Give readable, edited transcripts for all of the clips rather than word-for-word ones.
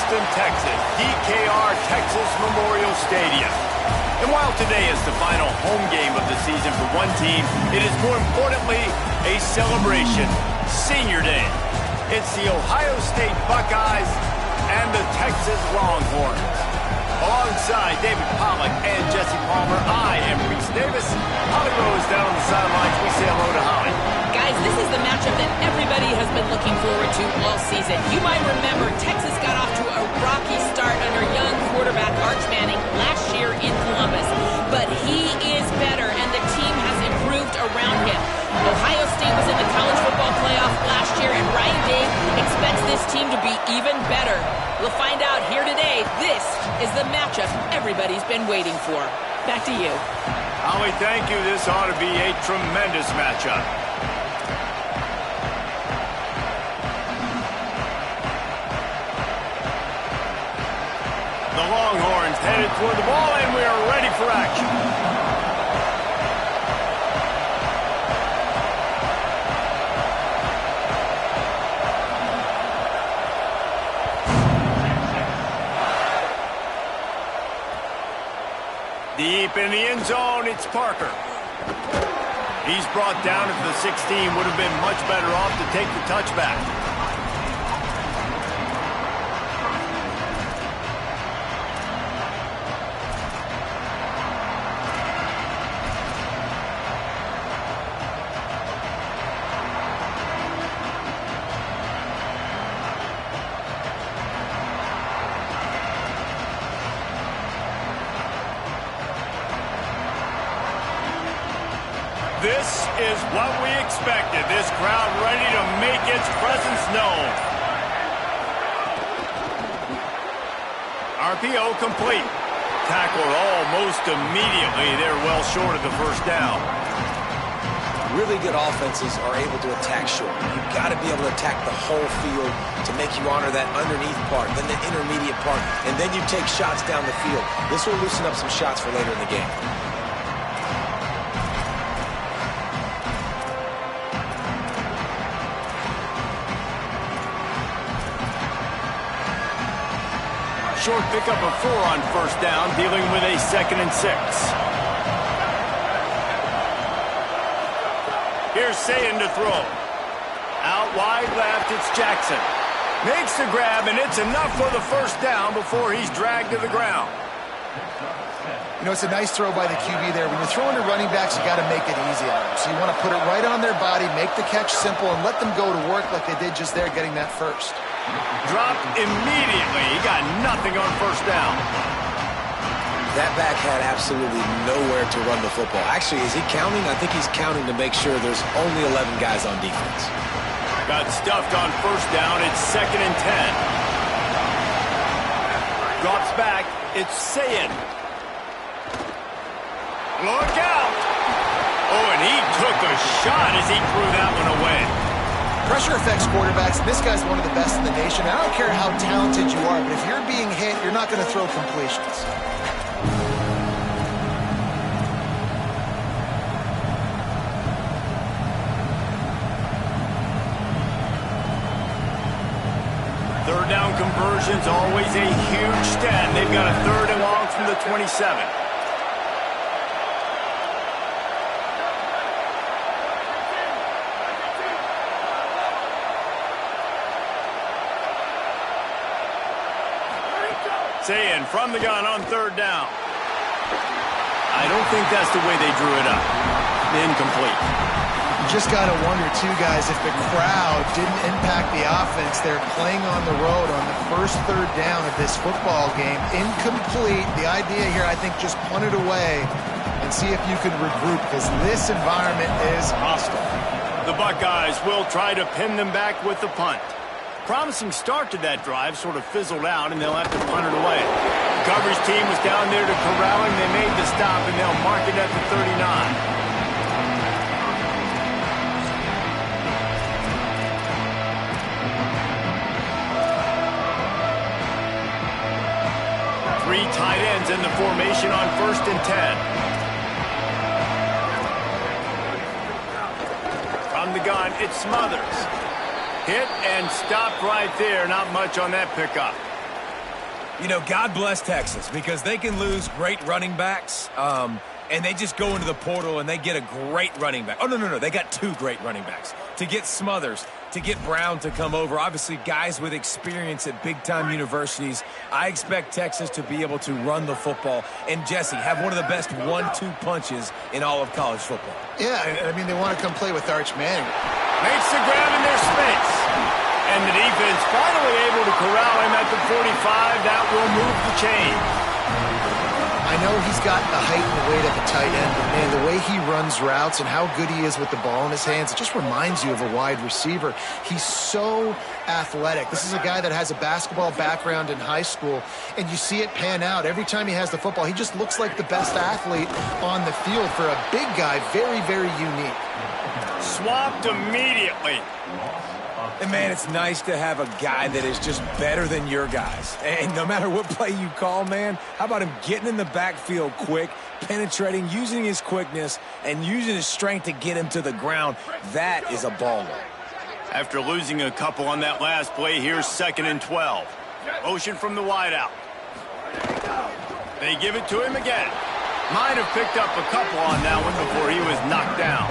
Houston, Texas, DKR Texas Memorial Stadium. And while today is the final home game of the season for one team, it is more importantly a celebration, Senior Day. It's the Ohio State Buckeyes and the Texas Longhorns. Alongside David Pollack and Jesse Palmer, I am Reese Davis. Holly Rose down on the sidelines. We say hello to Holly. Guys, this is the matchup that everybody has been looking forward to all season. You might remember Texas got off to a rocky start under young quarterback Arch Manning last year in Columbus. But he is better, and the team has improved around him. Ohio State was in the college football playoff last year, and Ryan Day expects this team to be even better. We'll find out here today. This is the matchup everybody's been waiting for. Back to you. Holly, thank you. This ought to be a tremendous matchup. The Longhorns headed toward the ball, and we are ready for action. Deep in the end zone, it's Parker. He's brought down at the 16. Would have been much better off to take the touchback. This is what we expected. This crowd ready to make its presence known. RPO complete. Tackled almost immediately. They're well short of the first down. Really good offenses are able to attack short. You've got to be able to attack the whole field to make you honor that underneath part, then the intermediate part, and then you take shots down the field. This will loosen up some shots for later in the game. Short pickup of 4 on first down, dealing with a 2nd and 6. Here's Sayin to throw. Out wide left, it's Jackson. Makes the grab, and it's enough for the first down before he's dragged to the ground. You know, it's a nice throw by the QB there. When you're throwing to running backs, you got to make it easy on them. So you want to put it right on their body, make the catch simple, and let them go to work like they did just there, getting that first. Dropped immediately. He got nothing on first down. That back had absolutely nowhere to run the football. Actually, is he counting? I think he's counting to make sure there's only 11 guys on defense. Got stuffed on first down. It's 2nd and 10. Drops back. It's Sayin. Look out! Oh, and he took a shot as he threw that one away. Pressure affects quarterbacks, and this guy's one of the best in the nation. I don't care how talented you are, but if you're being hit, you're not going to throw completions. Third down conversion's always a huge stat. They've got a 3rd and long from the 27. Sayin from the gun on 3rd down. I don't think that's the way they drew it up. Incomplete. You just got to wonder, too, guys, if the crowd didn't impact the offense. They're playing on the road on the first 3rd down of this football game. Incomplete. The idea here, I think, just punt it away and see if you can regroup, because this environment is hostile. The Buckeyes will try to pin them back with the punt. Promising start to that drive sort of fizzled out, and they'll have to punt it away. The coverage team was down there to corral him. They made the stop, and they'll mark it at the 39. Three tight ends in the formation on 1st and 10. From the gun, it's Smothers. Hit and stopped right there. Not much on that pickup. You know, God bless Texas, because they can lose great running backs, and they just go into the portal and they get a great running back. Oh, no. They got 2 great running backs. To get Smothers, to get Brown to come over, obviously guys with experience at big-time universities. I expect Texas to be able to run the football and, Jesse, have one of the best 1-2 punches in all of college football. Yeah, I mean, they want to come play with Arch Manning. Makes the grab in their space. And the defense finally able to corral him at the 45. That will move the chain. I know he's got the height and the weight at the tight end, but, man, the way he runs routes and how good he is with the ball in his hands, it just reminds you of a wide receiver. He's so athletic. This is a guy that has a basketball background in high school, and you see it pan out. Every time he has the football, he just looks like the best athlete on the field. For a big guy, very, very unique. Swapped immediately. And, man, it's nice to have a guy that is just better than your guys. And no matter what play you call, man, how about him getting in the backfield quick, penetrating, using his quickness, and using his strength to get him to the ground? That is a baller. After losing a couple on that last play, here's 2nd and 12. Motion from the wideout. They give it to him again. Might have picked up a couple on that one before he was knocked down.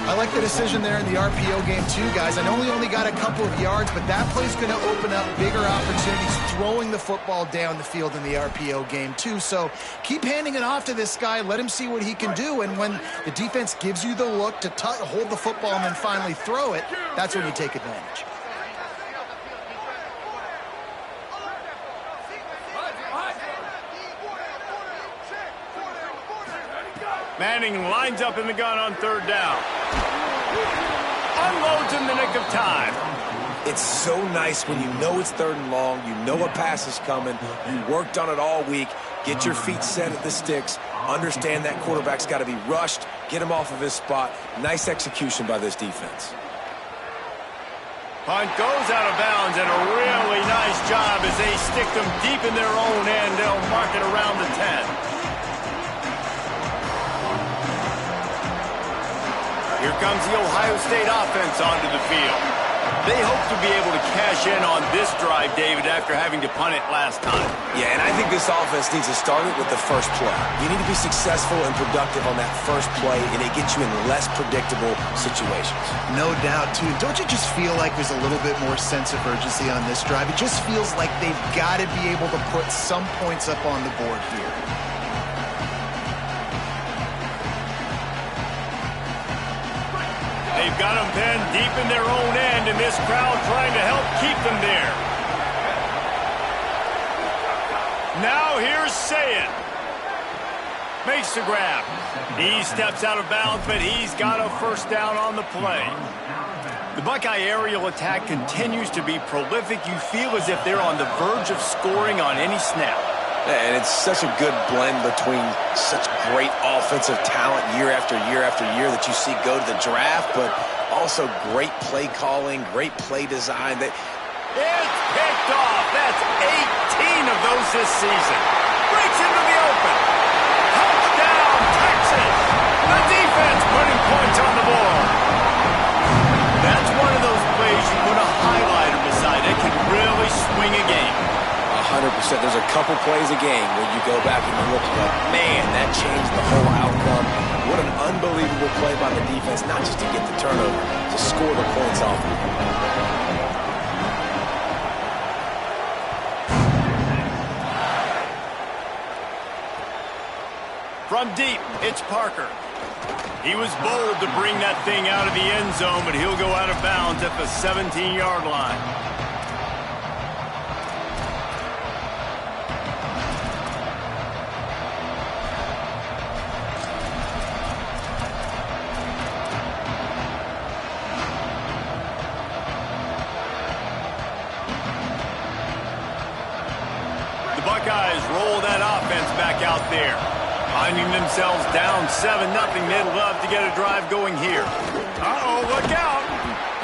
I like the decision there in the RPO game too, guys. I know he only got a couple of yards, but that play's going to open up bigger opportunities throwing the football down the field in the RPO game too. So keep handing it off to this guy. Let him see what he can do. And when the defense gives you the look to hold the football and then finally throw it, that's when you take advantage. Manning lines up in the gun on 3rd down. Unloads in the nick of time. It's so nice when you know it's 3rd and long, you know a pass is coming, you worked on it all week, get your feet set at the sticks, understand that quarterback's got to be rushed, get him off of his spot. Nice execution by this defense. Punt goes out of bounds, and a really nice job as they stick them deep in their own end. They'll mark it around the 10. Here comes the Ohio State offense onto the field. They hope to be able to cash in on this drive, David, after having to punt it last time. Yeah, and I think this offense needs to start it with the first play. You need to be successful and productive on that first play, and it gets you in less predictable situations. No doubt, too. Don't you just feel like there's a little bit more sense of urgency on this drive? It just feels like they've got to be able to put some points up on the board here. They've got them pinned deep in their own end, and this crowd trying to help keep them there. Now here's Sayet. Makes the grab. He steps out of bounds, but he's got a 1st down on the play. The Buckeye aerial attack continues to be prolific. You feel as if they're on the verge of scoring on any snap. And it's such a good blend between such great offensive talent year after year after year that you see go to the draft, but also great play calling, great play design. It's picked off. That's 18 of those this season. Breaks into the open. Touchdown, Texas. The defense putting points on the board. That's one of those plays you put a highlighter beside it. Can really swing a game. 100%. There's a couple plays a game where you go back and you look at, man, that changed the whole outcome. What an unbelievable play by the defense, not just to get the turnover, to score the points off. From deep, it's Parker. He was bold to bring that thing out of the end zone, but he'll go out of bounds at the 17-yard line. Buckeyes roll that offense back out there. Finding themselves down 7-0, they'd love to get a drive going here. Uh-oh, look out.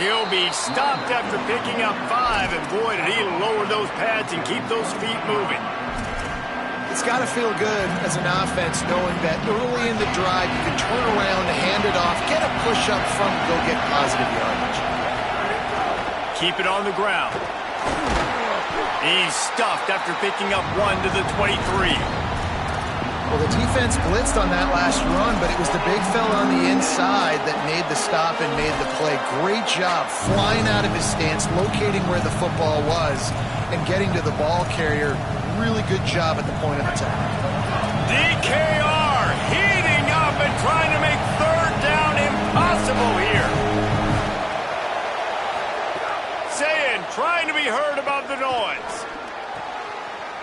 He'll be stopped after picking up 5, and boy, did he lower those pads and keep those feet moving. It's got to feel good as an offense knowing that early in the drive you can turn around, hand it off, get a push up front, and go get positive yardage. Keep it on the ground. He's stuffed after picking up 1 to the 23. Well, the defense blitzed on that last run, but it was the big fella on the inside that made the stop and made the play. Great job flying out of his stance, locating where the football was, and getting to the ball carrier. Really good job at the point of attack. DKR heating up and trying to make third down impossible here. Saying, trying to be heard above the noise.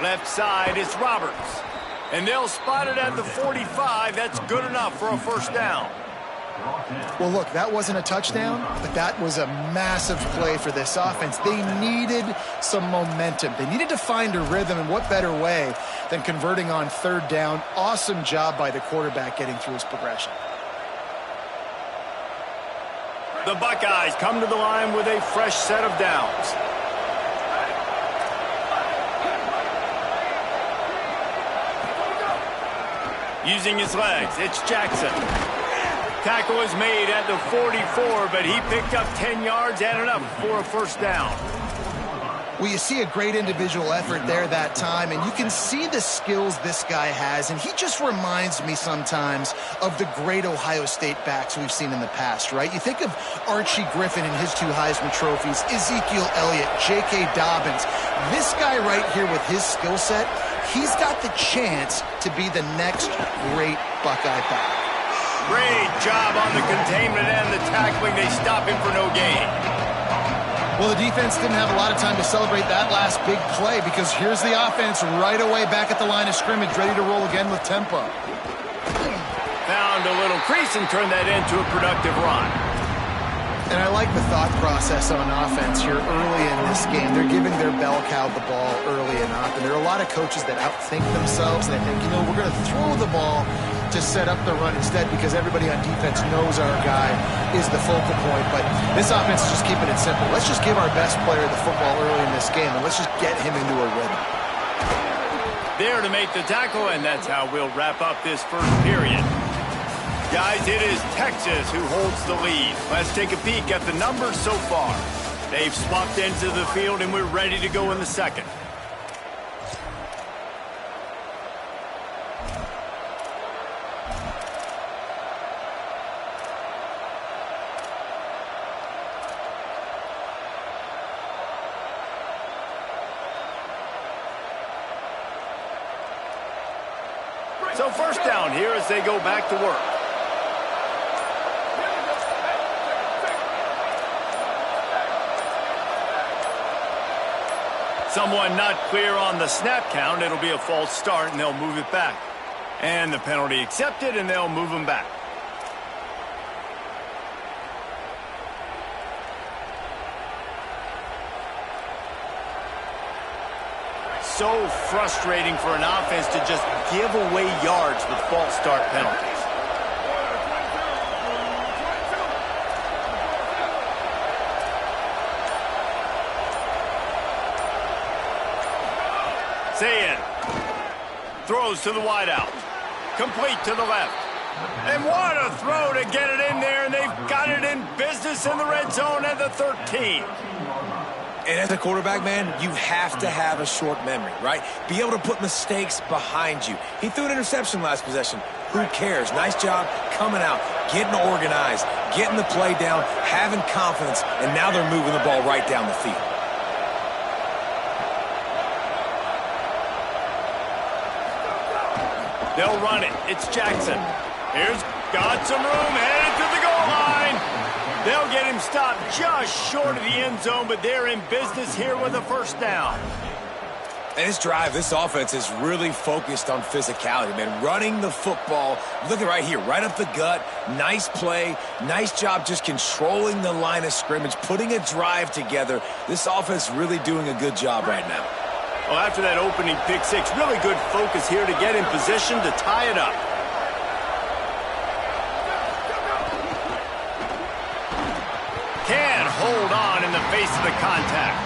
Left side is Roberts. And they'll spot it at the 45. That's good enough for a first down. Well, look, that wasn't a touchdown, but that was a massive play for this offense. They needed some momentum. They needed to find a rhythm, and what better way than converting on third down. Awesome job by the quarterback getting through his progression. The Buckeyes come to the line with a fresh set of downs. Using his legs, it's Jackson. Tackle is made at the 44, but he picked up 10 yards and enough for a first down. Well, you see a great individual effort there that time, and you can see the skills this guy has, and he just reminds me sometimes of the great Ohio State backs we've seen in the past, right? You think of Archie Griffin and his 2 Heisman trophies, Ezekiel Elliott, J.K. Dobbins. This guy right here with his skill set, he's got the chance to be the next great Buckeye back. Great job on the containment and the tackling. They stop him for no gain. Well, the defense didn't have a lot of time to celebrate that last big play because here's the offense right away back at the line of scrimmage, ready to roll again with tempo. Found a little crease and turned that into a productive run. And I like the thought process on offense here early in this game. They're giving their bell cow the ball early enough, and there are a lot of coaches that outthink themselves, and they think, you know, we're going to throw the ball to set up the run instead because everybody on defense knows our guy is the focal point. But this offense is just keeping it simple. Let's just give our best player the football early in this game, and let's just get him into a rhythm. There to make the tackle, and that's how we'll wrap up this first period. Guys, it is Texas who holds the lead. Let's take a peek at the numbers so far. They've swapped ends of the field, and we're ready to go in the second. So first down here as they go back to work. Someone not clear on the snap count. It'll be a false start, and they'll move it back. And the penalty accepted, and they'll move them back. So frustrating for an offense to just give away yards with false start penalties. Sayin throws to the wideout. Complete to the left. And what a throw to get it in there, and they've got it in business in the red zone at the 13. And as a quarterback, man, you have to have a short memory, right? Be able to put mistakes behind you. He threw an interception last possession. Who cares? Nice job coming out, getting organized, getting the play down, having confidence, and now they're moving the ball right down the field. They'll run it. It's Jackson. Here's got some room, headed to the goal line. They'll get him stopped just short of the end zone, but they're in business here with a first down. And this drive, this offense is really focused on physicality, man. Running the football, look at right here, right up the gut. Nice play, nice job just controlling the line of scrimmage, putting a drive together. This offense really doing a good job right now. Well, after that opening pick six, really good focus here to get in position to tie it up. Can't hold on in the face of the contact.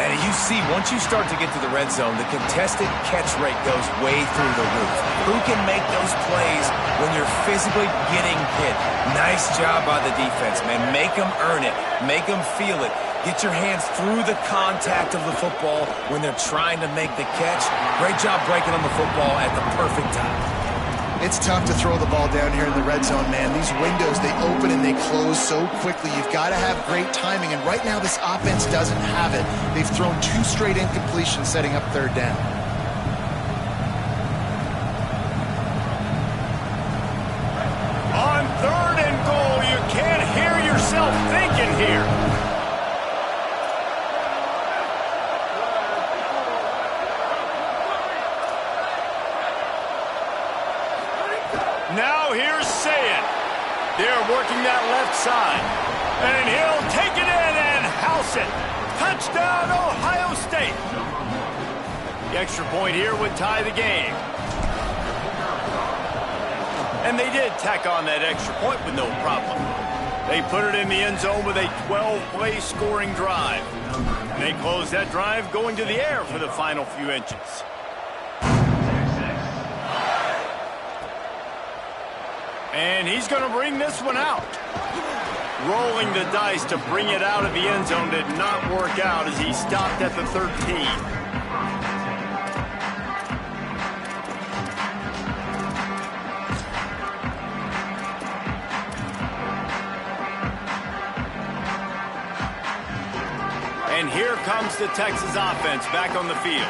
Man, you see, once you start to get to the red zone, the contested catch rate goes way through the roof. Who can make those plays when you're physically getting hit? Nice job by the defense, man. Make them earn it. Make them feel it. Get your hands through the contact of the football when they're trying to make the catch. Great job breaking on the football at the perfect time. It's tough to throw the ball down here in the red zone, man. These windows, they open and they close so quickly. You've got to have great timing, and right now this offense doesn't have it. They've thrown 2 straight incompletions setting up third down. On 3rd and goal, you can't hear yourself thinking here. Now here's Sayet. They're working that left side. And he'll take it in and house it. Touchdown, Ohio State. The extra point here would tie the game. And they did tack on that extra point with no problem. They put it in the end zone with a 12-play scoring drive. And they close that drive going to the air for the final few inches. And he's going to bring this one out. Rolling the dice to bring it out of the end zone did not work out as he stopped at the 13. And here comes the Texas offense back on the field.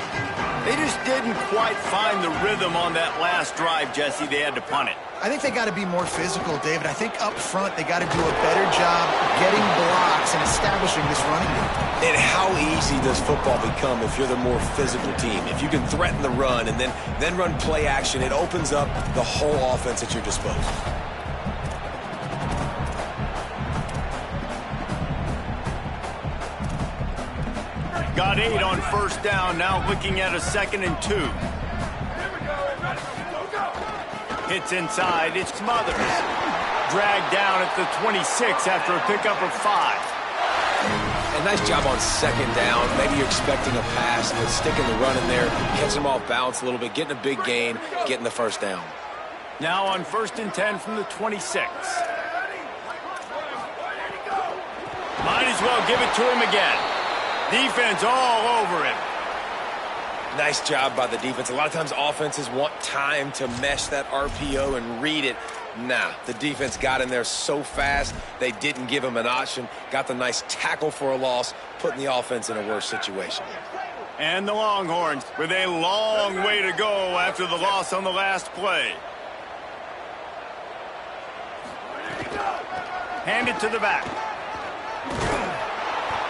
They just didn't quite find the rhythm on that last drive, Jesse. They had to punt it. I think they got to be more physical, David. I think up front they got to do a better job getting blocks and establishing this running game. And how easy does football become if you're the more physical team? If you can threaten the run and then run play action, it opens up the whole offense at your disposal. Got 8 on 1st down, now looking at a 2nd and 2. Hits inside, it's Smothers. Dragged down at the 26 after a pickup of 5. And nice job on 2nd down. Maybe you're expecting a pass, but sticking the run in there, catching them off balance a little bit, getting a big gain, getting the 1st down. Now on 1st and 10 from the 26. Might as well give it to him again. Defense all over him. Nice job by the defense. A lot of times offenses want time to mesh that RPO and read it. Nah, the defense got in there so fast, they didn't give him an option. Got the nice tackle for a loss, putting the offense in a worse situation. And the Longhorns with a long way to go after the loss on the last play. Hand it to the back.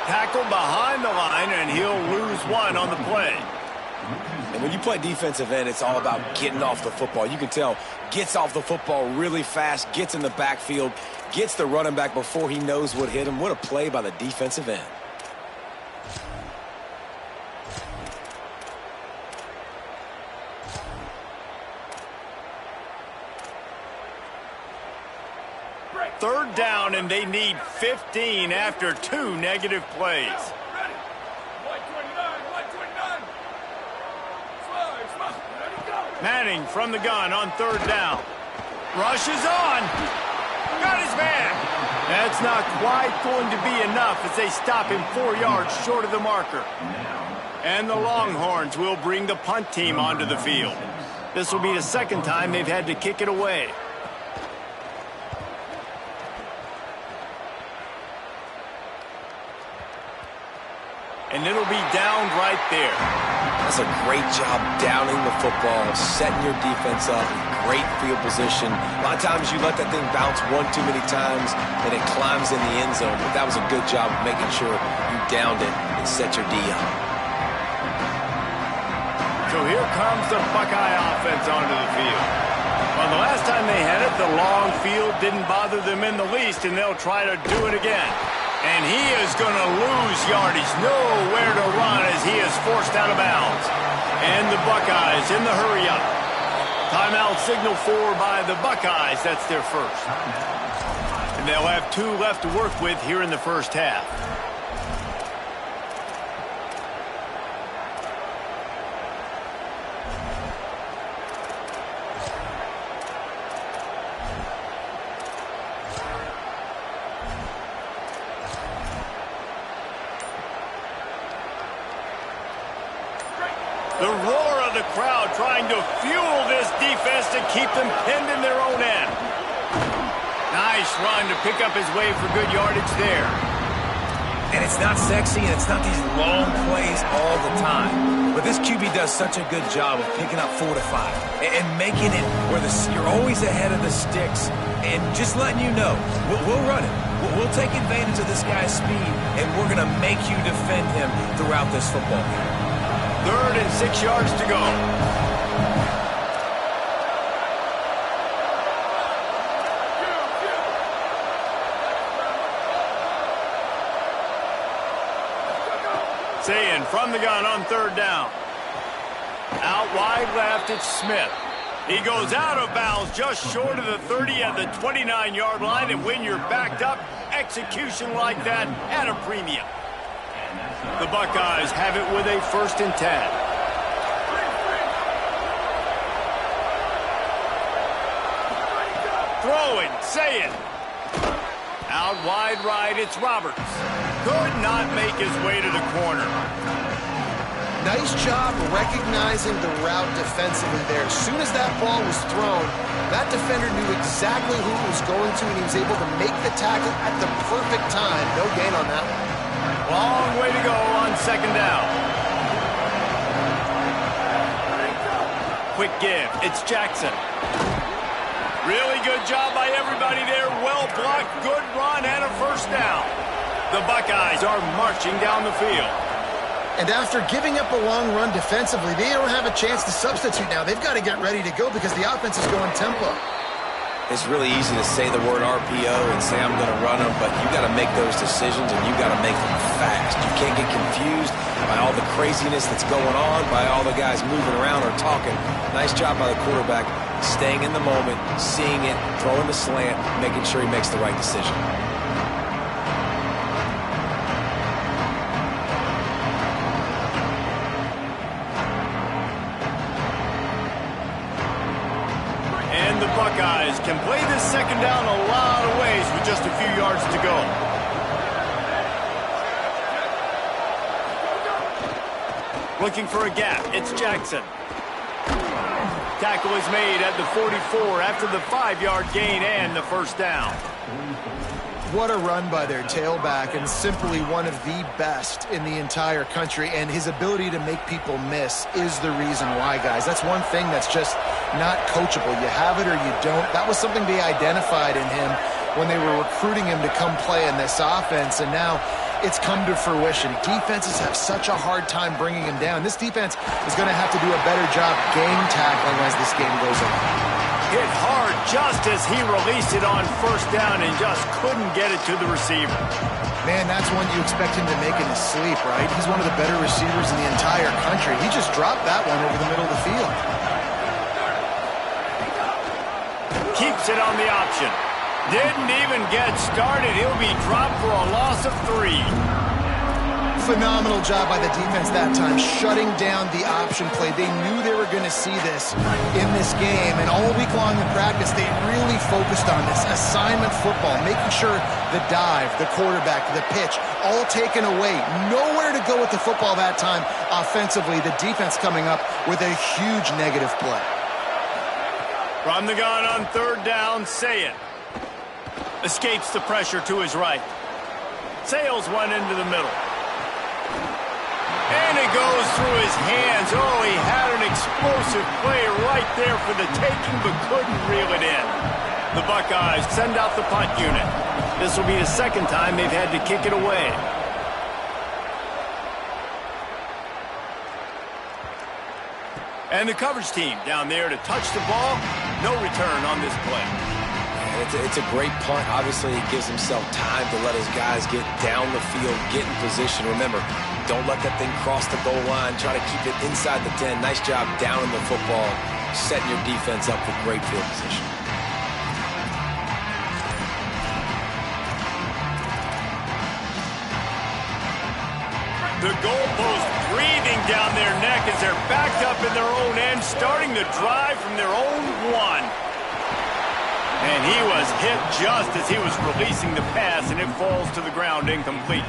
Tackle behind the line, and he'll lose 1 on the play. And when you play defensive end, it's all about getting off the football. You can tell, gets off the football really fast, gets in the backfield, gets the running back before he knows what hit him. What a play by the defensive end. Third down, and they need 15 after 2 negative plays. Manning from the gun on 3rd down. Rushes on. Got his man. That's not quite going to be enough as they stop him 4 yards short of the marker. And the Longhorns will bring the punt team onto the field. This will be the 2nd time they've had to kick it away. And it'll be down right there. That's a great job downing the football, setting your defense up, great field position. A lot of times you let that thing bounce 1 too many times and it climbs in the end zone, but that was a good job of making sure you downed it and set your D up. So here comes the Buckeye offense onto the field. Well, the last time they had it, the long field didn't bother them in the least, and they'll try to do it again. And he is going to lose yardage, nowhere to run as he is forced out of bounds. And the Buckeyes in the hurry-up. Timeout signal for by the Buckeyes. That's their first. And they'll have 2 left to work with here in the first half. The roar of the crowd trying to fuel this defense to keep them pinned in their own end. Nice run to pick up his way for good yardage there. And it's not sexy, and it's not these long plays all the time. But this QB does such a good job of picking up 4 to 5 and making it where you're always ahead of the sticks and just letting you know, we'll run it. We'll take advantage of this guy's speed, and we're going to make you defend him throughout this football game. 3rd and 6 yards to go. Saying from the gun on 3rd down. Out wide left, it's Smith. He goes out of bounds just short of the 30 at the 29-yard line, and when you're backed up, execution like that at a premium. The Buckeyes have it with a 1st and 10. Throwing, say it. Out wide right, it's Roberts. Could not make his way to the corner. Nice job recognizing the route defensively there. As soon as that ball was thrown, that defender knew exactly who it was going to, and he was able to make the tackle at the perfect time. No gain on that one. Long way to go on 2nd down. Quick give. It's Jackson. Really good job by everybody there. Well blocked, good run, and a 1st down. The Buckeyes are marching down the field. And after giving up a long run defensively, they don't have a chance to substitute now. They've got to get ready to go because the offense is going tempo. It's really easy to say the word RPO and say I'm going to run them, but you got to make those decisions, and you got to make them fast. You can't get confused by all the craziness that's going on, by all the guys moving around or talking. Nice job by the quarterback, staying in the moment, seeing it, throwing the slant, making sure he makes the right decision. Buckeyes can play this 2nd down a lot of ways with just a few yards to go. Looking for a gap. It's Jackson. Tackle is made at the 44 after the 5-yard gain and the 1st down. What a run by their tailback, and simply one of the best in the entire country. And his ability to make people miss is the reason why, guys. That's one thing that's just not coachable. You have it or you don't. That was something they identified in him when they were recruiting him to come play in this offense, and now it's come to fruition. Defenses have such a hard time bringing him down. This defense is going to have to do a better job game tackling as this game goes on. Hit hard just as he released it on 1st down and just couldn't get it to the receiver. Man, that's one you expect him to make in his sleep, right? He's one of the better receivers in the entire country. He just dropped that one over the middle of the field. Keeps it on the option. Didn't even get started. He'll be dropped for a loss of 3. Phenomenal job by the defense that time, shutting down the option play. They knew they were going to see this in this game, and all week long in practice, they really focused on this assignment football, making sure the dive, the quarterback, the pitch, all taken away. Nowhere to go with the football that time offensively. The defense coming up with a huge negative play. From the gun on 3rd down, Say it. Escapes the pressure to his right. Sails one into the middle. And it goes through his hands. Oh, he had an explosive play right there for the taking, but couldn't reel it in. The Buckeyes send out the punt unit. This will be the 2nd time they've had to kick it away. And the coverage team down there to touch the ball. No return on this play. It's a great punt. Obviously, he gives himself time to let his guys get down the field, get in position. Remember, don't let that thing cross the goal line. Try to keep it inside the 10. Nice job down in the football, setting your defense up for great field position. The goalpost breathing down their neck as they're backed up in their own end, starting the drive from their own 1. And he was hit just as he was releasing the pass, and it falls to the ground incomplete.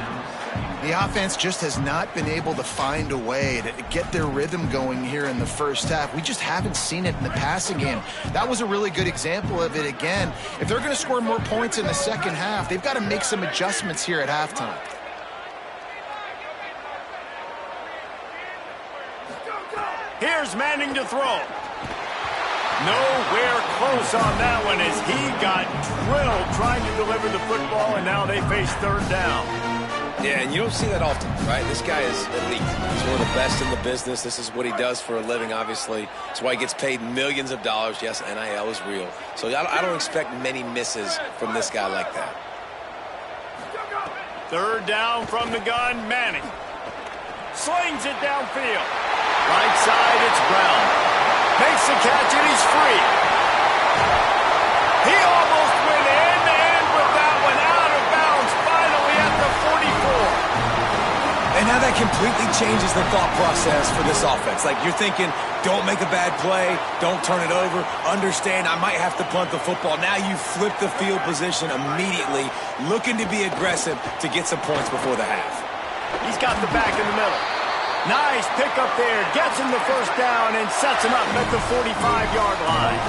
The offense just has not been able to find a way to get their rhythm going here in the first half. We just haven't seen it in the passing game. That was a really good example of it again. If they're going to score more points in the second half, they've got to make some adjustments here at halftime. Here's Manning to throw. Nowhere close on that one as he got drilled trying to deliver the football, and now they face third down. Yeah, and you don't see that often, right? This guy is elite. He's one of the best in the business. This is what he does for a living, obviously. That's why he gets paid millions of dollars. Yes, NIL is real. So I don't expect many misses from this guy like that. Third down from the gun, Manning. Slings it downfield. Right side, it's Brown. Makes the catch, and he's free. He almost went end-to-end with that one out of bounds, finally at the 44. And now that completely changes the thought process for this offense. Like, you're thinking, don't make a bad play, don't turn it over, understand I might have to punt the football. Now you flip the field position immediately, looking to be aggressive to get some points before the half. He's got the back in the middle. Nice pickup there, gets him the first down and sets him up at the 45-yard line.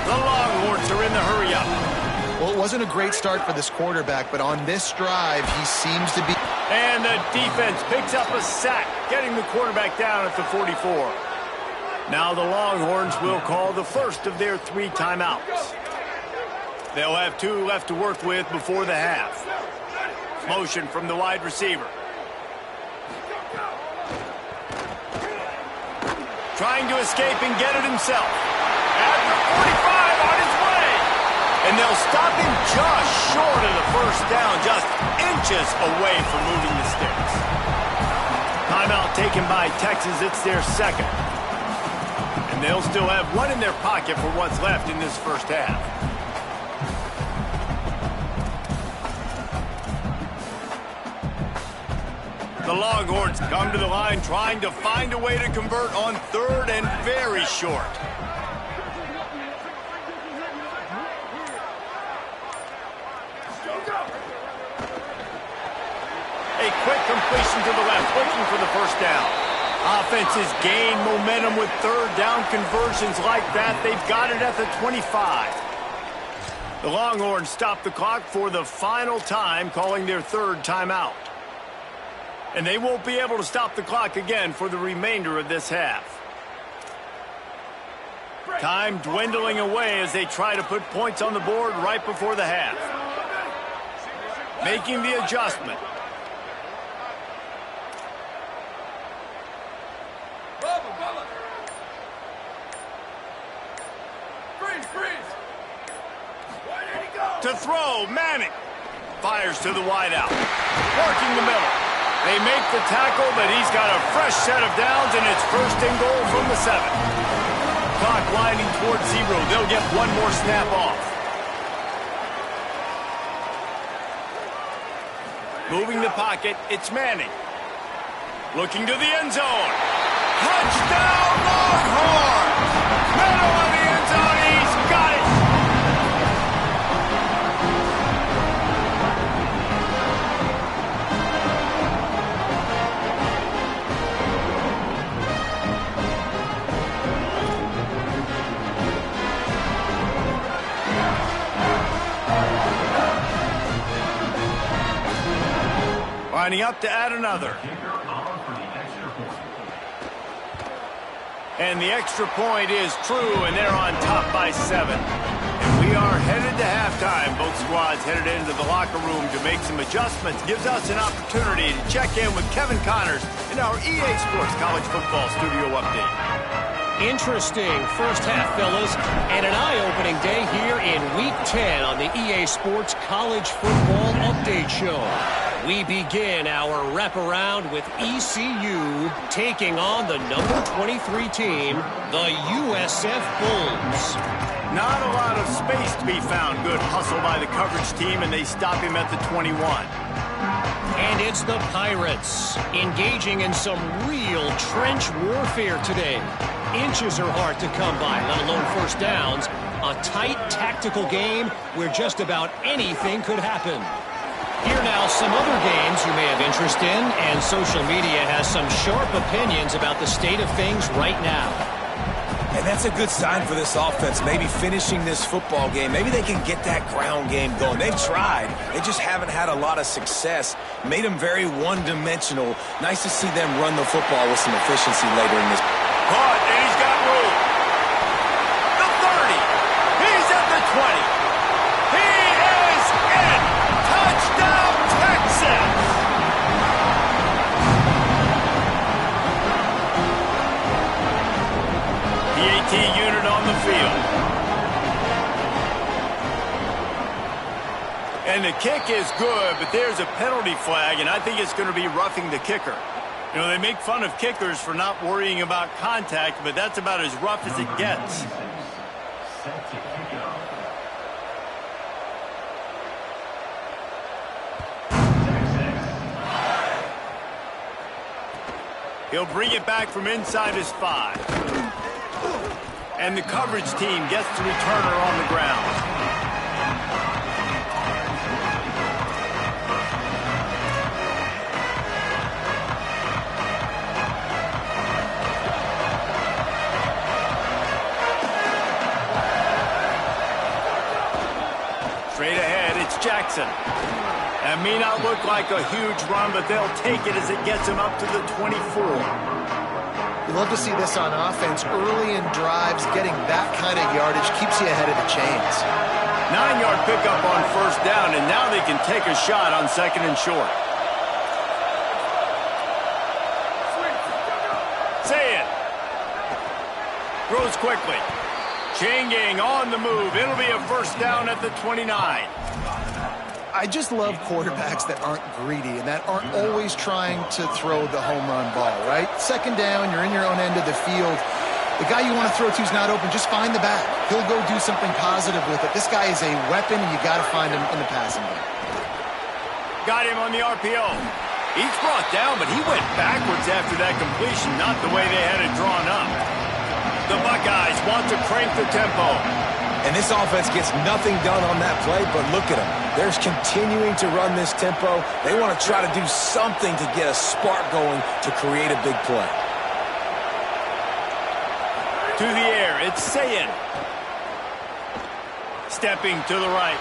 The Longhorns are in the hurry-up. Well, it wasn't a great start for this quarterback, but on this drive, he seems to be... And the defense picks up a sack, getting the quarterback down at the 44. Now the Longhorns will call the first of their 3 timeouts. They'll have 2 left to work with before the half. Motion from the wide receiver. Trying to escape and get it himself. At the 45, on his way. And they'll stop him just short of the first down, just inches away from moving the sticks. Timeout taken by Texas. It's their second. And they'll still have 1 in their pocket for what's left in this first half. The Longhorns come to the line trying to find a way to convert on third and very short. A quick completion to the left, looking for the first down. Offenses gain momentum with third down conversions like that. They've got it at the 25. The Longhorns stop the clock for the final time, calling their third timeout. And they won't be able to stop the clock again for the remainder of this half. Time dwindling away as they try to put points on the board right before the half. Making the adjustment. To throw, Manning. Fires to the wideout. Working the middle. They make the tackle, but he's got a fresh set of downs, and it's first and goal from the 7. Clock winding towards 0. They'll get 1 more snap off. Moving the pocket, it's Manning. Looking to the end zone. Touchdown, Longhorns! Middle of the end zone, he's got it! Lining up to add another. And the extra point is true, and they're on top by 7. And we are headed to halftime. Both squads headed into the locker room to make some adjustments. Gives us an opportunity to check in with Kevin Connors in our EA Sports College Football Studio Update. Interesting first half, fellas, and an eye-opening day here in Week 10 on the EA Sports College Football Update Show. We begin our wraparound with ECU taking on the number 23 team, the USF Bulls. Not a lot of space to be found. Good hustle by the coverage team, and they stop him at the 21. And it's the Pirates engaging in some real trench warfare today. Inches are hard to come by, let alone first downs. A tight tactical game where just about anything could happen. Here now, some other games you may have interest in, and social media has some sharp opinions about the state of things right now. And that's a good sign for this offense, maybe finishing this football game. Maybe they can get that ground game going. They've tried. They just haven't had a lot of success. Made them very one-dimensional. Nice to see them run the football with some efficiency later in this. Caught, and he's got room. The 30. He's at the 20. He is in. Touchdown, Texas. The AT unit on the field. And the kick is good, but there's a penalty flag, and I think it's going to be roughing the kicker. You know, they make fun of kickers for not worrying about contact, but that's about as rough as it gets. He'll bring it back from inside his 5. And the coverage team gets the returner on the ground. Straight ahead, it's Jackson. That may not look like a huge run, but they'll take it as it gets him up to the 24. You love to see this on offense. Early in drives, getting that kind of yardage keeps you ahead of the chains. 9-yard pickup on first down, and now they can take a shot on second and short. Say it. Throws quickly. Chain gang on the move. It'll be a first down at the 29. I just love quarterbacks that aren't greedy and that aren't always trying to throw the home run ball, right? Second down, you're in your own end of the field. The guy you want to throw to is not open. Just find the back. He'll go do something positive with it. This guy is a weapon, and you got to find him in the passing game. Got him on the RPO. He's brought down, but he went backwards after that completion, not the way they had it drawn up. The Buckeyes want to crank the tempo. And this offense gets nothing done on that play, but look at them. They're continuing to run this tempo. They want to try to do something to get a spark going to create a big play. To the air, it's Sayin. Stepping to the right.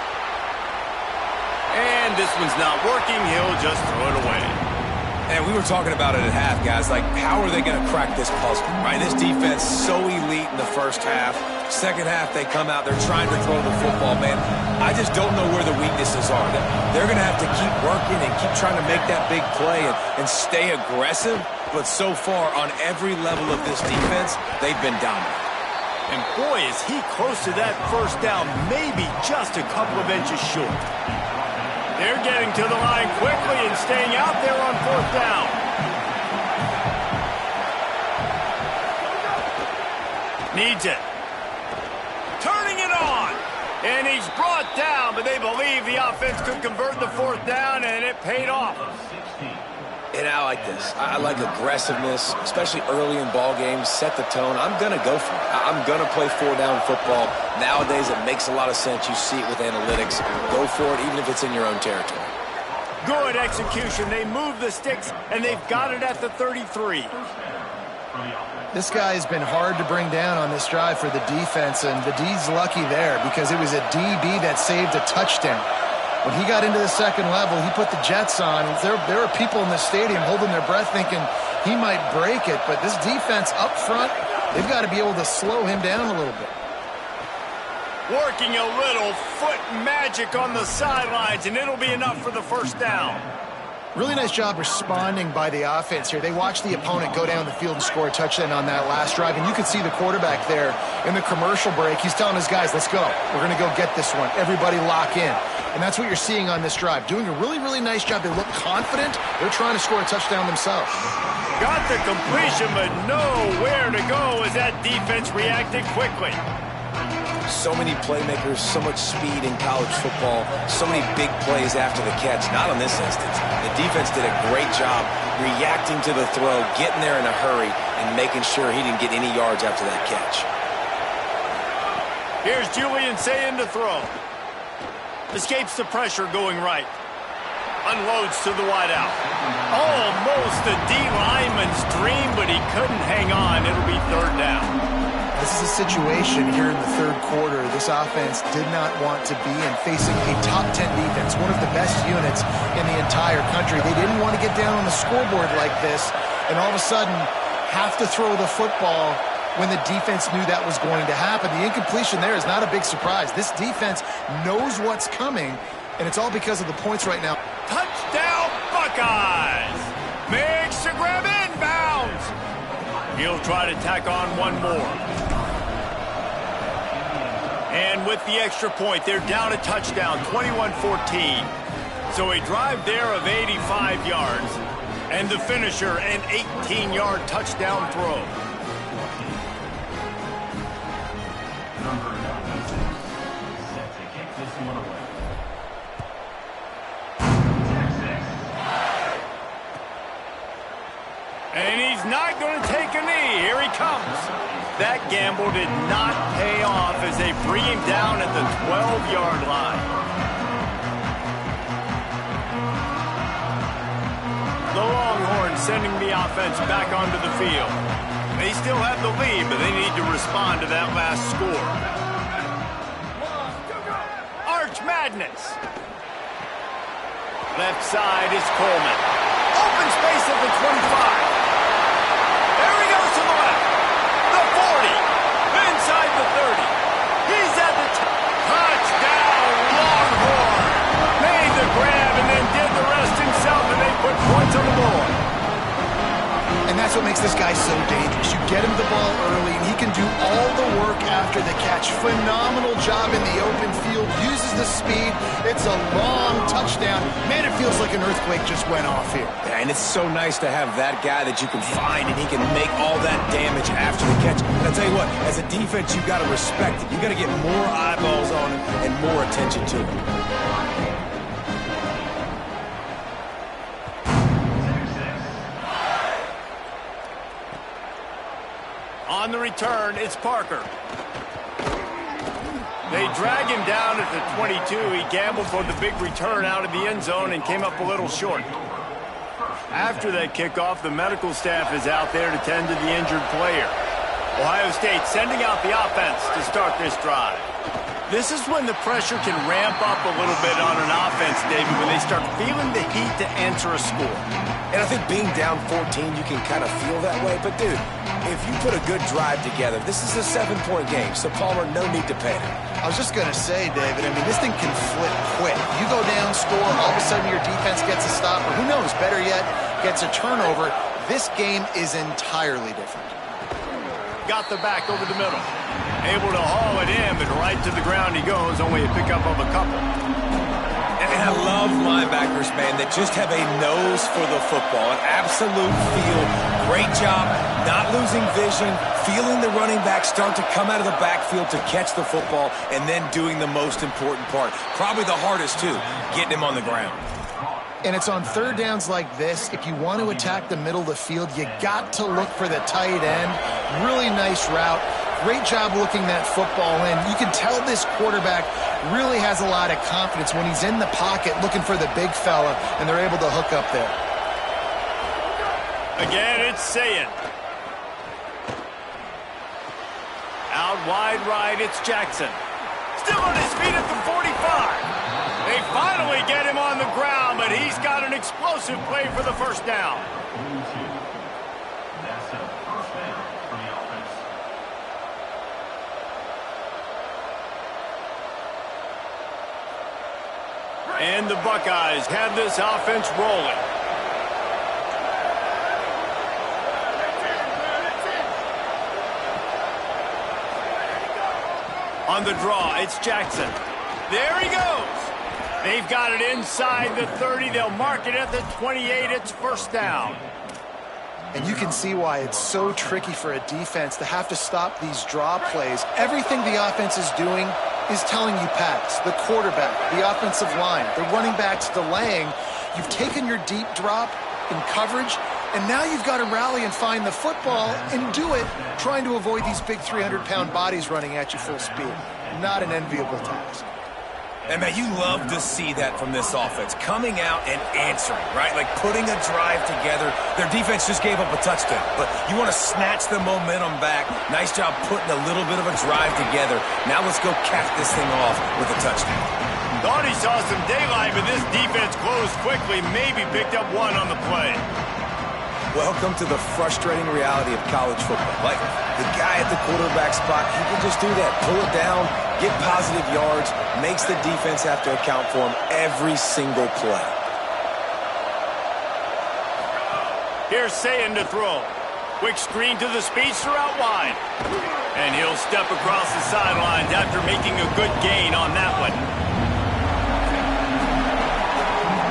And this one's not working. He'll just throw it away. And we were talking about it at half, guys. Like, how are they going to crack this puzzle, right? This defense so elite in the first half. Second half, they come out. They're trying to throw the football, man. I just don't know where the weaknesses are. They're going to have to keep working and keep trying to make that big play and stay aggressive. But so far, on every level of this defense, they've been dominant. And boy, is he close to that first down, maybe just a couple of inches short. They're getting to the line quickly and staying out there on fourth down. Needs it. Turning it on. And he's brought down, but they believe the offense could convert the fourth down, and it paid off. And I like this. I like aggressiveness, especially early in ball games. Set the tone. I'm going to go for it. I'm going to play four-down football. Nowadays, it makes a lot of sense. You see it with analytics. Go for it, even if it's in your own territory. Good execution. They move the sticks, and they've got it at the 33. This guy has been hard to bring down on this drive for the defense, and the D's lucky there because it was a DB that saved a touchdown. When he got into the second level, he put the Jets on. There are people in the stadium holding their breath thinking he might break it, but this defense up front, they've got to be able to slow him down a little bit. Working a little foot magic on the sidelines, and it'll be enough for the first down. Really nice job responding by the offense here. They watched the opponent go down the field and score a touchdown on that last drive, and you could see the quarterback there in the commercial break. He's telling his guys, let's go. We're going to go get this one. Everybody lock in. And that's what you're seeing on this drive. Doing a really, really nice job. They look confident. They're trying to score a touchdown themselves. Got the completion, but nowhere to go as that defense reacted quickly. So many playmakers, so much speed in college football, so many big plays after the catch. Not on this instance. The defense did a great job reacting to the throw, getting there in a hurry, and making sure he didn't get any yards after that catch. Here's Julian Sayin to throw. Escapes the pressure going right. Unloads to the wideout. Almost a D lineman's dream, but he couldn't hang on. It'll be third down. This is a situation here in the third quarter this offense did not want to be in, facing a top 10 defense, one of the best units in the entire country. They didn't want to get down on the scoreboard like this, and all of a sudden have to throw the football when the defense knew that was going to happen. The incompletion there is not a big surprise. This defense knows what's coming, and it's all because of the points right now. Touchdown, Buckeyes! Makes the grab inbounds. He'll try to tack on one more. And with the extra point, they're down a touchdown, 21-14. So a drive there of 85 yards. And the finisher, an 18-yard touchdown throw. And he's not going to take a knee. Here he comes. That gamble did not pay off as they bring him down at the 12-yard line. The Longhorns sending the offense back onto the field. They still have the lead, but they need to respond to that last score. Arch Madness. Left side is Coleman. Open space at the 25. There he goes to the left. The 40. Inside the 30. He's at the touchdown, Longhorn. Made the grab and then did the rest himself, and they put points on the board. And that's what makes this guy so dangerous. You get him the ball early, and he can do all the work after the catch. Phenomenal job in the open field. Uses the speed. It's a long touchdown. Man, it feels like an earthquake just went off here. Yeah, and it's so nice to have that guy that you can find, and he can make all that damage after the catch. And I'll tell you what, as a defense, you've got to respect it. You've got to get more eyeballs on him and more attention to him. On the return, it's Parker. They drag him down at the 22. He gambled for the big return out of the end zone and came up a little short. After that kickoff, the medical staff is out there to tend to the injured player. Ohio State sending out the offense to start this drive. This is when the pressure can ramp up a little bit on an offense, David, when they start feeling the heat to answer a score. And I think being down 14, you can kind of feel that way. But, dude, if you put a good drive together, this is a 7-point game. So, Palmer, no need to panic. I was just going to say, David, I mean, this thing can flip quick. You go down, score, all of a sudden your defense gets a stop, or who knows, better yet, gets a turnover. This game is entirely different. Got the back over the middle. Able to haul it in, but right to the ground he goes, only a pickup of a couple. And I love linebackers, man, that just have a nose for the football, an absolute feel. Great job, not losing vision, feeling the running back start to come out of the backfield to catch the football, and then doing the most important part. Probably the hardest, too, getting him on the ground. And it's on third downs like this, if you want to attack the middle of the field, you got to look for the tight end. Really nice route. Great job looking that football in. You can tell this quarterback really has a lot of confidence when he's in the pocket looking for the big fella, and they're able to hook up there. Again, it's Sayin. Out wide right, it's Jackson. Still on his feet at the 45. They finally get him on the ground, but he's got an explosive play for the first down. And the Buckeyes have this offense rolling. On the draw, it's Jackson. There he goes. They've got it inside the 30. They'll mark it at the 28. It's first down. And you can see why it's so tricky for a defense to have to stop these draw plays. Everything the offense is doing is telling you pass. The quarterback, the offensive line, the running backs delaying. You've taken your deep drop in coverage, and now you've got to rally and find the football and do it, trying to avoid these big 300-pound bodies running at you full speed. Not an enviable task. And, man, you love to see that from this offense, coming out and answering, right? Like putting a drive together. Their defense just gave up a touchdown, but you want to snatch the momentum back. Nice job putting a little bit of a drive together. Now let's go cap this thing off with a touchdown. Thought he saw some daylight, but this defense closed quickly, maybe picked up one on the play. Welcome to the frustrating reality of college football. Like, the guy at the quarterback spot, he can just do that. Pull it down, get positive yards, makes the defense have to account for him every single play. Here's Sayin to throw. Quick screen to the speedster out wide. And he'll step across the sidelines after making a good gain on that one.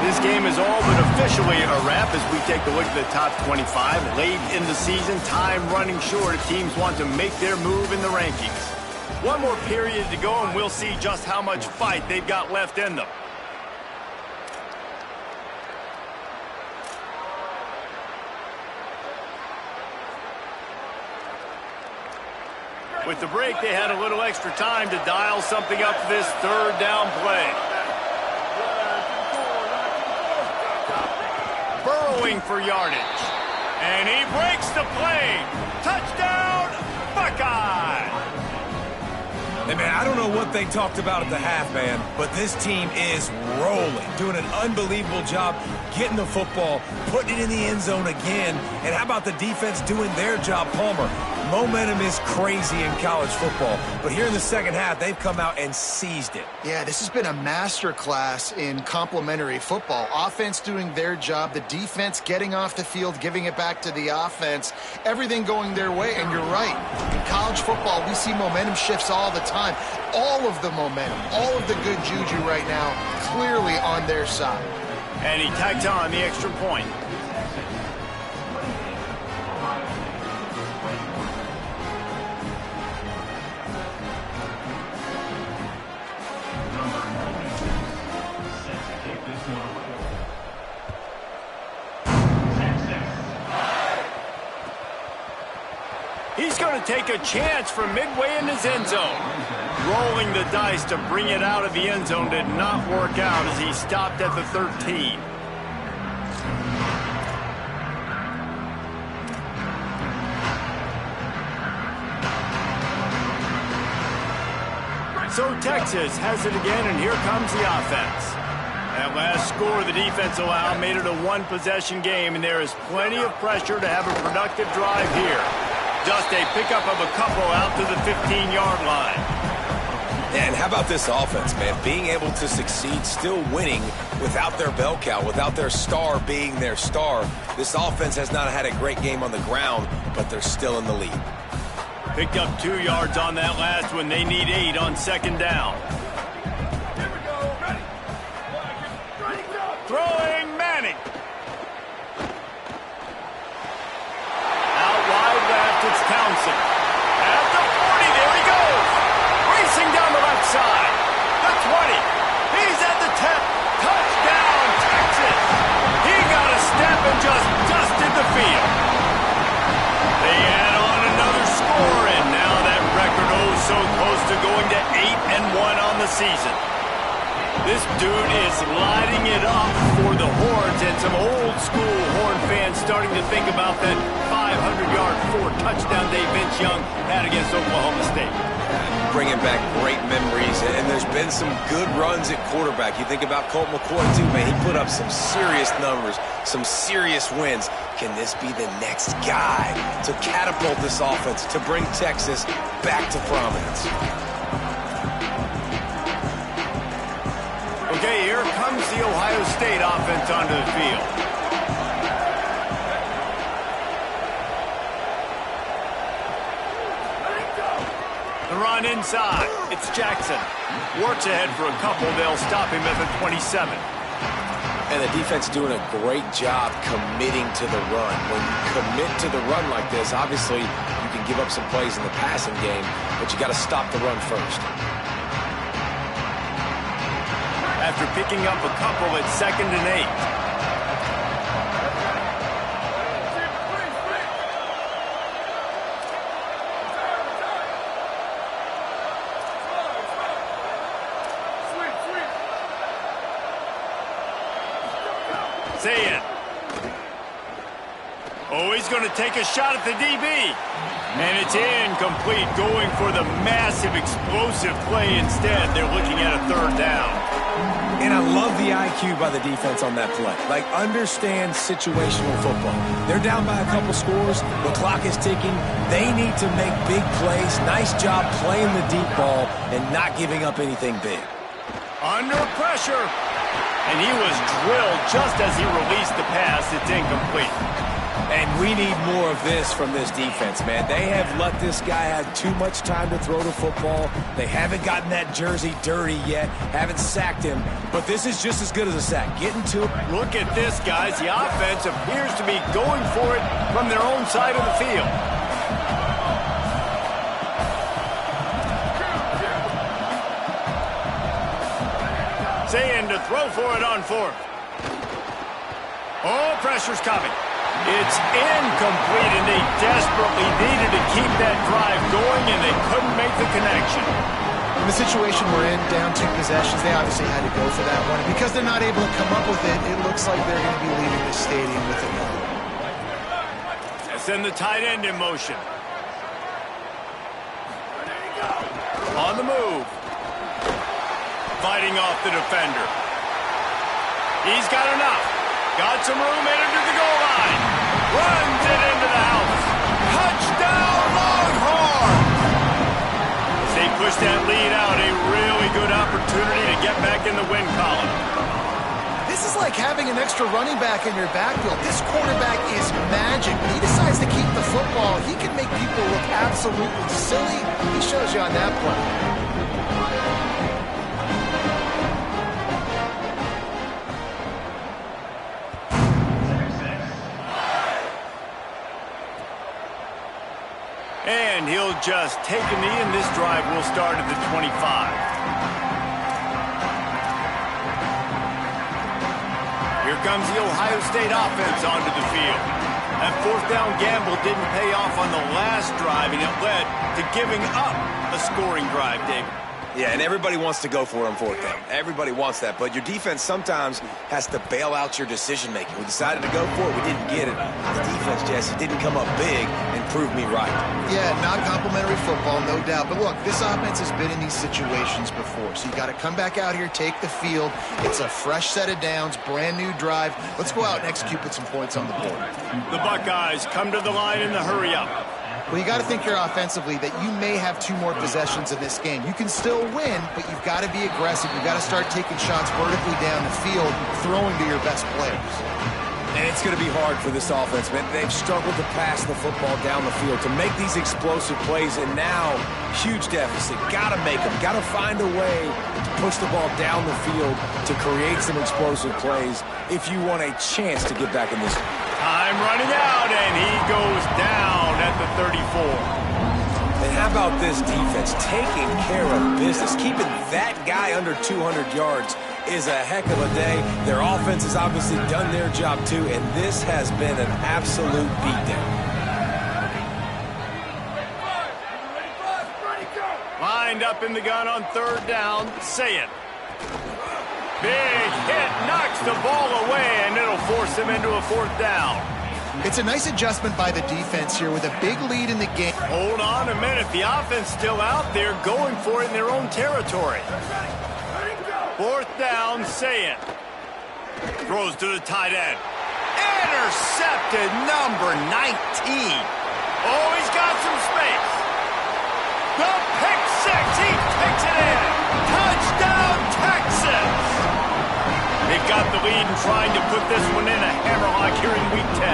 This game is all but officially a wrap as we take a look at the top 25. Late in the season, time running short. Teams want to make their move in the rankings. One more period to go, and we'll see just how much fight they've got left in them. With the break, they had a little extra time to dial something up for this third down play. Burrowing for yardage. And he breaks the play. Touchdown, Buckeye! Hey, man, I don't know what they talked about at the half, man, but this team is rolling, doing an unbelievable job getting the football, putting it in the end zone again. And how about the defense doing their job, Palmer? Momentum is crazy in college football, but here in the second half, they've come out and seized it. Yeah, this has been a masterclass in complementary football. Offense doing their job, the defense getting off the field, giving it back to the offense, everything going their way. And you're right, in college football, we see momentum shifts all the time. All of the momentum, all of the good juju right now, clearly on their side. And he tacks on the extra point. He's going to take a chance from midway in his end zone. Rolling the dice to bring it out of the end zone did not work out as he stopped at the 13. So Texas has it again, and here comes the offense. That last score the defense allowed made it a one-possession game, and there is plenty of pressure to have a productive drive here. Just a pickup of a couple out to the 15-yard line. And how about this offense, man? Being able to succeed, still winning without their bell cow, without their star being their star. This offense has not had a great game on the ground, but they're still in the lead. Picked up 2 yards on that last one. They need 8 on second down. Throwing Manning. Out wide left, it's Townsend. At the 40, there he goes. Racing down the left side. The 20. He's at the 10. Touchdown, Texas. He got a step and just dusted the field. They add on another score, and now that record oh so close to going to 8-1 on the season. This dude is lighting it up for the Horns, and some old-school Horn fans starting to think about that 500-yard, 4-touchdown day Vince Young had against Oklahoma State. Bringing back great memories, and there's been some good runs at quarterback. You think about Colt McCoy, too, man. He put up some serious numbers, some serious wins. Can this be the next guy to catapult this offense, to bring Texas back to prominence? Okay, here comes the Ohio State offense onto the field. The run inside. It's Jackson. Works ahead for a couple. They'll stop him at the 27. And the defense doing a great job committing to the run. When you commit to the run like this, obviously you can give up some plays in the passing game, but you got to stop the run first. After picking up a couple at 2nd and 8. Say it. Oh, he's going to take a shot at the DB. And it's incomplete, going for the massive explosive play instead. They're looking at a third down. And I love the IQ by the defense on that play. Like, understand situational football. They're down by a couple scores. The clock is ticking. They need to make big plays. Nice job playing the deep ball and not giving up anything big. Under pressure. And he was drilled just as he released the pass. It's incomplete. And we need more of this from this defense, man. They have let this guy have too much time to throw the football. They haven't gotten that jersey dirty yet, haven't sacked him. But this is just as good as a sack. Getting to it. Look at this, guys. The offense appears to be going for it from their own side of the field. Saying to throw for it on fourth. Oh, pressure's coming. It's incomplete, and they desperately needed to keep that drive going, and they couldn't make the connection. In the situation we're in, down 2 possessions, they obviously had to go for that one. And because they're not able to come up with it, it looks like they're going to be leaving the stadium with another. Send the tight end in motion. On the move. Fighting off the defender. He's got enough. Got some room, headed to the goal line. Runs it into the house. Touchdown, Longhorns! As they push that lead out, a really good opportunity to get back in the win column. This is like having an extra running back in your backfield. This quarterback is magic. When he decides to keep the football, he can make people look absolutely silly. He shows you on that play. And he'll just take a knee, and this drive will start at the 25. Here comes the Ohio State offense onto the field. That fourth down gamble didn't pay off on the last drive, and it led to giving up a scoring drive, David. Yeah, and everybody wants to go for it on fourth down. Everybody wants that, but your defense sometimes has to bail out your decision-making. We decided to go for it. We didn't get it. The defense, Jesse, didn't come up big and prove me right. Yeah, not complimentary football, no doubt. But look, this offense has been in these situations before, so you got to come back out here, take the field. It's a fresh set of downs, brand new drive. Let's go out and execute, put some points on the board. The Buckeyes come to the line in the hurry-up. Well, you got to think here offensively that you may have 2 more possessions in this game. You can still win, but you've got to be aggressive. You've got to start taking shots vertically down the field, throwing to your best players. And it's going to be hard for this offense, man. They've struggled to pass the football down the field, to make these explosive plays, and now, huge deficit. Got to make them. Got to find a way to push the ball down the field to create some explosive plays if you want a chance to get back in this one. Time running out, and he goes down at the 34. And how about this defense taking care of business? Keeping that guy under 200 yards is a heck of a day. Their offense has obviously done their job too, and this has been an absolute beatdown. Lined up in the gun on third down. Say it. Big hit, knocks the ball away, and it'll force him into a fourth down. It's a nice adjustment by the defense here with a big lead in the game. Hold on a minute. The offense still out there going for it in their own territory. Fourth down, say it. Throws to the tight end. Intercepted, number 19. Oh, he's got some space. The pick six, he takes it in. Touchdown, Texas. They got the lead and trying to put this one in a hammerlock here in Week 10.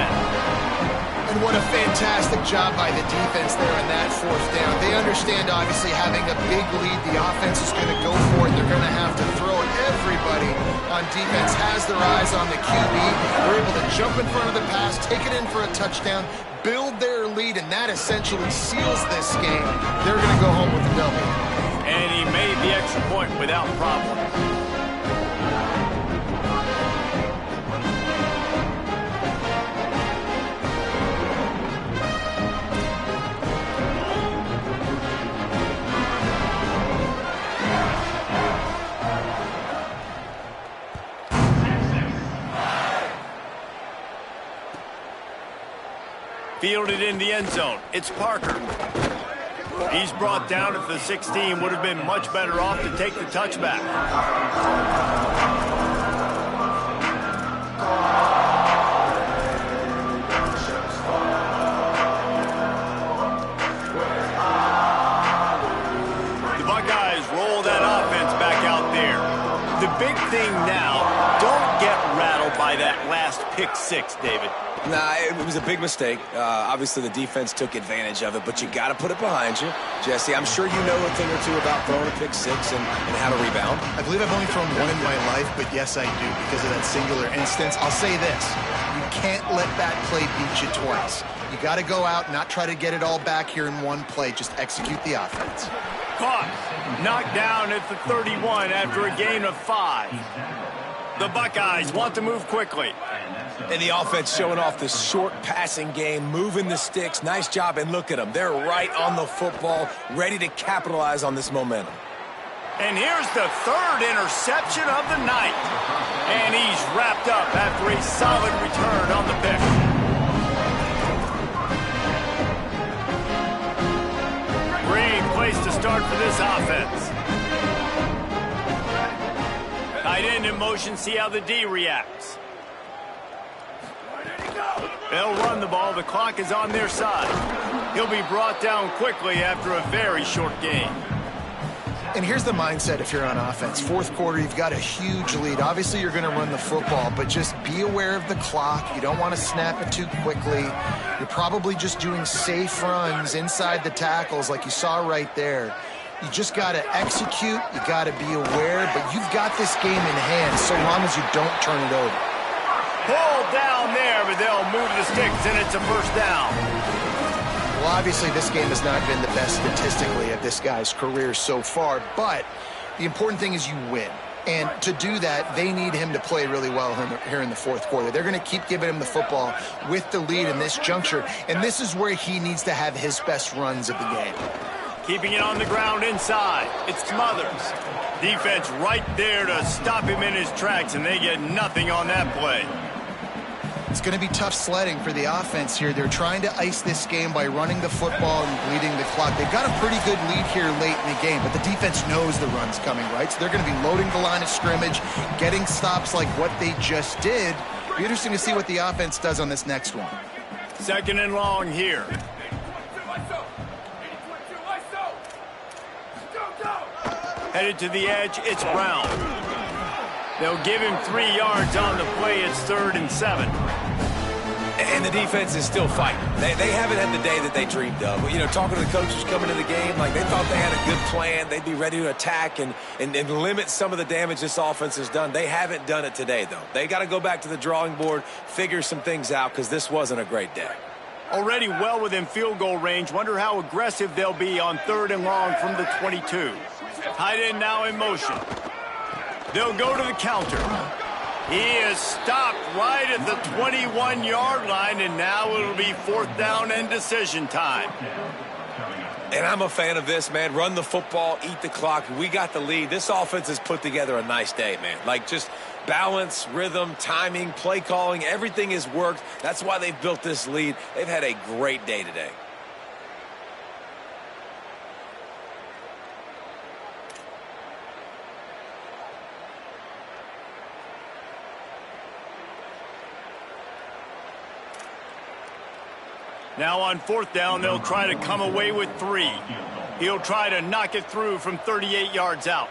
And what a fantastic job by the defense there on that fourth down. They understand, obviously, having a big lead. The offense is going to go for it. They're going to have to throw it. Everybody on defense has their eyes on the QB. They're able to jump in front of the pass, take it in for a touchdown, build their lead, and that essentially seals this game. They're going to go home with a W. And he made the extra point without problem. Fielded in the end zone. It's Parker. He's brought down at the 16. Would have been much better off to take the touchback. The Buckeyes roll that offense back out there. The big thing now, don't get rattled by that last pick six, David. Nah, it was a big mistake. Obviously, the defense took advantage of it, but you got to put it behind you. Jesse, I'm sure you know a thing or two about throwing a pick six and how to rebound. I believe I've only thrown one in my life, but yes, I do because of that singular instance. I'll say this. You can't let that play beat you twice. You got to go out, not try to get it all back here in one play. Just execute the offense. Caught. Knocked down at the 31 after a gain of 5. The Buckeyes want to move quickly. And the offense showing off the short passing game, moving the sticks. Nice job, and look at them. They're right on the football, ready to capitalize on this momentum. And here's the third interception of the night. And he's wrapped up after a solid return on the pick. Great place to start for this offense. Tight end in motion, see how the D reacts. They'll run the ball. The clock is on their side. He'll be brought down quickly after a very short game. And here's the mindset if you're on offense. Fourth quarter, you've got a huge lead. Obviously, you're going to run the football, but just be aware of the clock. You don't want to snap it too quickly. You're probably just doing safe runs inside the tackles like you saw right there. You just got to execute. You got to be aware, but you've got this game in hand so long as you don't turn it over. Pulled down there, but they'll move the sticks, and it's a first down. Well, obviously, this game has not been the best statistically of this guy's career so far, but the important thing is you win. And to do that, they need him to play really well here in the fourth quarter. They're going to keep giving him the football with the lead in this juncture, and this is where he needs to have his best runs of the game. Keeping it on the ground inside. It's Smothers. Defense right there to stop him in his tracks, and they get nothing on that play. It's going to be tough sledding for the offense here. They're trying to ice this game by running the football and bleeding the clock. They've got a pretty good lead here late in the game, but the defense knows the run's coming, right? So they're going to be loading the line of scrimmage, getting stops like what they just did. It'll be interesting to see what the offense does on this next one. Second and long here. Headed to the edge, it's Brown. They'll give him 3 yards on the play. It's 3rd and 7. And the defense is still fighting. They haven't had the day that they dreamed of. You know, talking to the coaches coming to the game, like they thought they had a good plan. They'd be ready to attack and limit some of the damage this offense has done. They haven't done it today, though. They got to go back to the drawing board, figure some things out, because this wasn't a great day. Already well within field goal range. Wonder how aggressive they'll be on 3rd and long from the 22. Tight end now in motion. They'll go to the counter. He is stopped right at the 21-yard line, and now it'll be 4th down and decision time. And I'm a fan of this, man. Run the football, eat the clock. We got the lead. This offense has put together a nice day, man. Like just balance, rhythm, timing, play calling, everything has worked. That's why they've built this lead. They've had a great day today. Now on 4th down, they'll try to come away with 3. He'll try to knock it through from 38 yards out.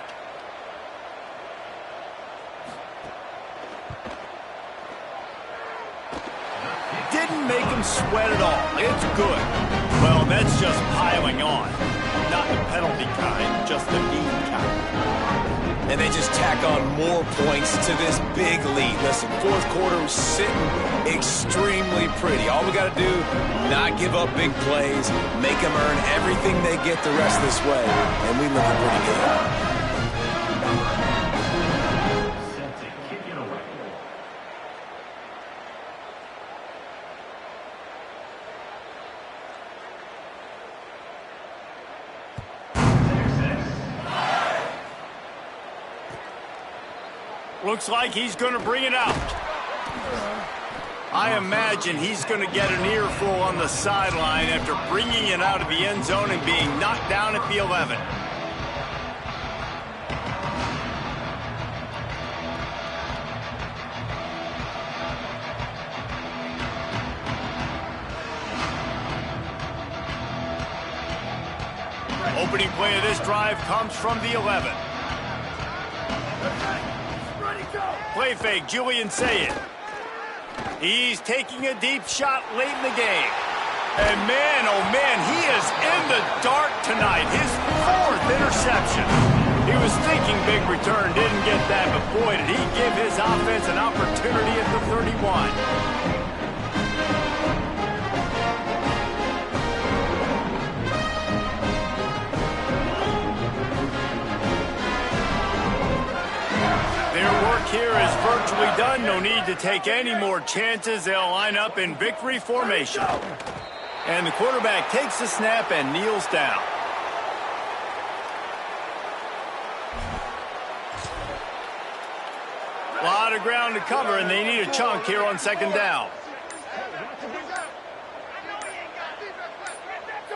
Didn't make him sweat at all. It's good. Well, that's just piling on. Not the penalty kind, just the mean kind. And they just tack on more points to this big lead. Listen, fourth quarter was sitting extremely pretty. All we got to do, not give up big plays, make them earn everything they get the rest of this way, and we looking pretty good. Looks like he's going to bring it out. I imagine he's going to get an earful on the sideline after bringing it out of the end zone and being knocked down at the 11. Opening play of this drive comes from the 11. Play fake, Julian Sayed. He's taking a deep shot late in the game. And man, oh man, he is in the dark tonight. His 4th interception. He was thinking big return, didn't get that, but boy, did he give his offense an opportunity at the 31. Their work here is virtually done. No need to take any more chances. They'll line up in victory formation. And the quarterback takes the snap and kneels down. A lot of ground to cover, and they need a chunk here on 2nd down.